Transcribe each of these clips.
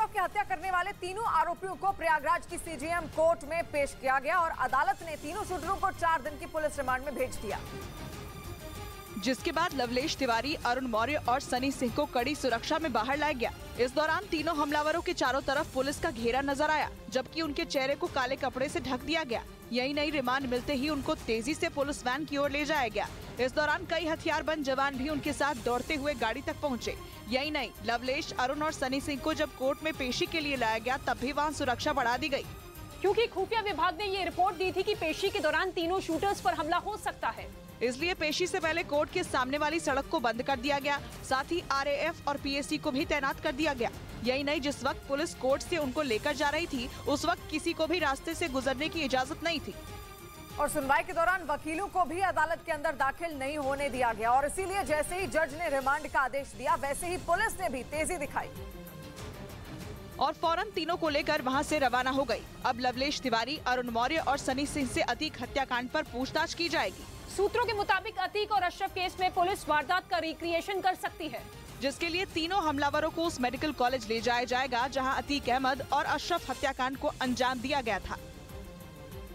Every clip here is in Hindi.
अशरफ की हत्या करने वाले तीनों आरोपियों को प्रयागराज की सीजेएम कोर्ट में पेश किया गया और अदालत ने तीनों शूटरों को 4 दिन की पुलिस रिमांड में भेज दिया। जिसके बाद लवलेश तिवारी, अरुण मौर्य और सनी सिंह को कड़ी सुरक्षा में बाहर लाया गया। इस दौरान तीनों हमलावरों के चारों तरफ पुलिस का घेरा नजर आया, जबकि उनके चेहरे को काले कपड़े से ढक दिया गया। यही नहीं, रिमांड मिलते ही उनको तेजी से पुलिस वैन की ओर ले जाया गया। इस दौरान कई हथियारबंद जवान भी उनके साथ दौड़ते हुए गाड़ी तक पहुंचे। यही नहीं, लवलेश, अरुण और सनी सिंह को जब कोर्ट में पेशी के लिए लाया गया तब भी वहाँ सुरक्षा बढ़ा दी गयी, क्योंकि खुफिया विभाग ने ये रिपोर्ट दी थी कि पेशी के दौरान तीनों शूटर्स पर हमला हो सकता है। इसलिए पेशी से पहले कोर्ट के सामने वाली सड़क को बंद कर दिया गया। साथ ही आरएएफ और पीएसी को भी तैनात कर दिया गया। यही नहीं, जिस वक्त पुलिस कोर्ट से उनको लेकर जा रही थी उस वक्त किसी को भी रास्ते से गुजरने की इजाजत नहीं थी। और सुनवाई के दौरान वकीलों को भी अदालत के अंदर दाखिल नहीं होने दिया गया और इसीलिए जैसे ही जज ने रिमांड का आदेश दिया वैसे ही पुलिस ने भी तेजी दिखाई और फौरन तीनों को लेकर वहां से रवाना हो गई। अब लवलेश तिवारी, अरुण मौर्य और सनी सिंह से अतीक हत्याकांड पर पूछताछ की जाएगी। सूत्रों के मुताबिक अतीक और अशरफ केस में पुलिस वारदात का रिक्रिएशन कर सकती है, जिसके लिए तीनों हमलावरों को उस मेडिकल कॉलेज ले जाया जाएगा जहां अतीक अहमद और अशरफ हत्याकांड को अंजाम दिया गया था।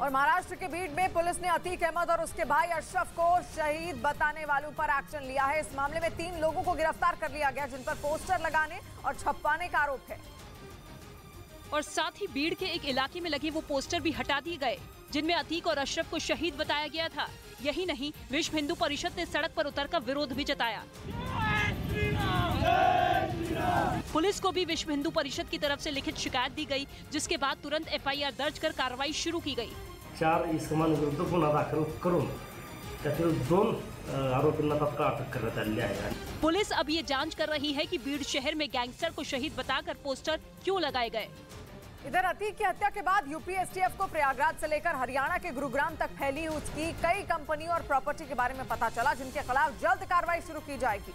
और महाराष्ट्र के बीड में पुलिस ने अतीक अहमद और उसके भाई अशरफ को शहीद बताने वालों पर एक्शन लिया है। इस मामले में 3 लोगों को गिरफ्तार कर लिया गया जिन पर पोस्टर लगाने और छपवाने का आरोप है। और साथ ही भीड़ के एक इलाके में लगे वो पोस्टर भी हटा दिए गए जिनमें अतीक और अशरफ को शहीद बताया गया था। यही नहीं, विश्व हिंदू परिषद ने सड़क पर उतरकर विरोध भी जताया। पुलिस को भी विश्व हिंदू परिषद की तरफ से लिखित शिकायत दी गई, जिसके बाद तुरंत एफआईआर दर्ज कर कार्रवाई शुरू की गई। 4 इसमांविरुद्ध गुन्हा दाखल करून त्यातील 2 आरोपींना तत्काळ अटक करण्यात आली आहे। पुलिस अब ये जांच कर रही है कि बीड़ शहर में गैंगस्टर को शहीद बताकर पोस्टर क्यों लगाए गए। इधर अतीक की हत्या के बाद यूपी एसटीएफ को प्रयागराज से लेकर हरियाणा के गुरुग्राम तक फैली उसकी कई कंपनियों और प्रॉपर्टी के बारे में पता चला, जिनके खिलाफ जल्द कार्रवाई शुरू की जाएगी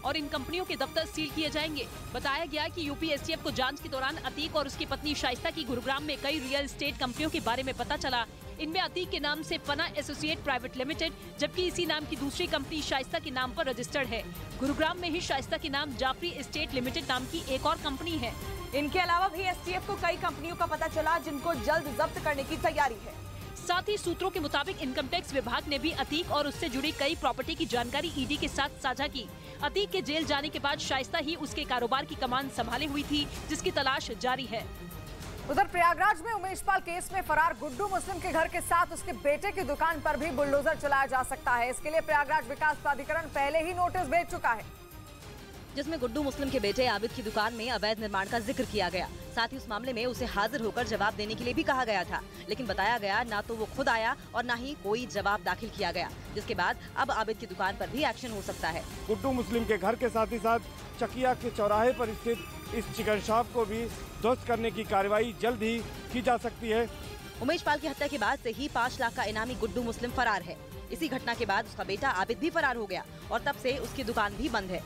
और इन कंपनियों के दफ्तर सील किए जाएंगे। बताया गया कि यूपी एसटीएफ को जांच के दौरान अतीक और उसकी पत्नी शाइस्ता की गुरुग्राम में कई रियल एस्टेट कंपनियों के बारे में पता चला। इनमें अतीक के नाम से पना एसोसिएट प्राइवेट लिमिटेड, जबकि इसी नाम की दूसरी कंपनी शाइस्ता के नाम पर रजिस्टर्ड है। गुरुग्राम में ही शाइस्ता के नाम जाफरी एस्टेट लिमिटेड नाम की एक और कंपनी है। इनके अलावा भी एसटीएफ को कई कंपनियों का पता चला जिनको जल्द जब्त करने की तैयारी है। साथ ही सूत्रों के मुताबिक इनकम टैक्स विभाग ने भी अतीक और उससे जुड़ी कई प्रॉपर्टी की जानकारी ईडी के साथ साझा की। अतीक के जेल जाने के बाद शाइस्ता ही उसके कारोबार की कमान संभाले हुई थी, जिसकी तलाश जारी है। उधर प्रयागराज में उमेशपाल केस में फरार गुड्डू मुस्लिम के घर के साथ उसके बेटे की दुकान पर भी बुलडोजर चलाया जा सकता है। इसके लिए प्रयागराज विकास प्राधिकरण पहले ही नोटिस भेज चुका है, जिसमें गुड्डू मुस्लिम के बेटे आबिद की दुकान में अवैध निर्माण का जिक्र किया गया। साथ ही उस मामले में उसे हाजिर होकर जवाब देने के लिए भी कहा गया था, लेकिन बताया गया ना तो वो खुद आया और ना ही कोई जवाब दाखिल किया गया, जिसके बाद अब आबिद की दुकान पर भी एक्शन हो सकता है। गुड्डू मुस्लिम के घर के साथ ही साथ चकिया के चौराहे पर स्थित इस चिकन शॉप को भी ध्वस्त करने की कार्रवाई जल्द ही की जा सकती है। उमेशपाल की हत्या के बाद से ही 5 लाख का इनामी गुड्डू मुस्लिम फरार है। इसी घटना के बाद उसका बेटा आबिद भी फरार हो गया और तब से उसकी दुकान भी बंद है।